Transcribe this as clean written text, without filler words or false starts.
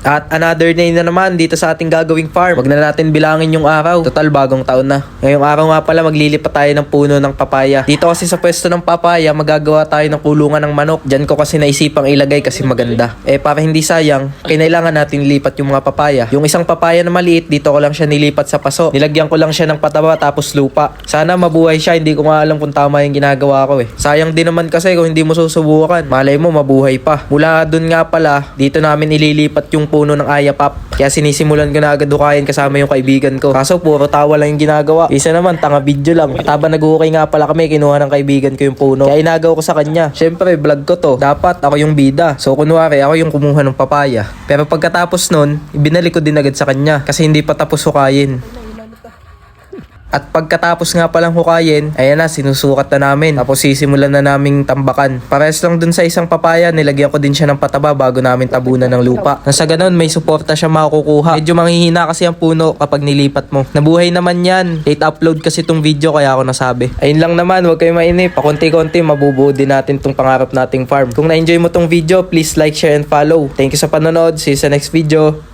At another day na naman dito sa ating gagawing farm. Wag na natin bilangin yung araw. Total bagong taon na. Ngayong araw nga pala maglilipat tayo ng puno ng papaya. Dito kasi sa pwesto ng papaya magagawa tayo ng kulungan ng manok. Diyan ko kasi naisipang ilagay kasi maganda. Para hindi sayang, kailangan natin lipat yung mga papaya. Yung isang papaya na maliit, dito ko lang siya nilipat sa paso. Nilagyan ko lang siya ng pataba tapos lupa. Sana mabuhay siya, hindi ko nga alam kung tama yung ginagawa ko Sayang din naman kasi kung hindi mo susubukan. Malay mo mabuhay pa. Mula dun nga pala, dito namin ililipat yung puno ng ayapap. Kaya sinisimulan ko na agad hukayin kasama yung kaibigan ko. Kaso puro tawa lang yung ginagawa. Isa naman, tanga video lang. At habang nag-uhukay nga pala kami, kinuha ng kaibigan ko yung puno. Kaya inagaw ko sa kanya. Syempre, vlog ko to. Dapat ako yung bida. So kunwari, ako yung kumuha ng papaya. Pero pagkatapos nun, ibinalik ko din agad sa kanya. Kasi hindi pa tapos hukayin. At pagkatapos nga palang hukayin, ayan na, sinusukat na namin. Tapos sisimulan na naming tambakan. Parehas lang dun sa isang papaya, nilagyan ko din siya ng pataba bago namin tabunan ng lupa. Nasa ganun, may suporta siya makukuha. Medyo manghihina kasi ang puno kapag nilipat mo. Nabuhay naman yan. Late upload kasi tong video kaya ako nasabi. Ayun lang naman, huwag kayo mainip. Pakunti-kunti, mabubuo din natin tong pangarap nating farm. Kung na-enjoy mo tong video, please like, share, and follow. Thank you sa panonood. See you sa next video.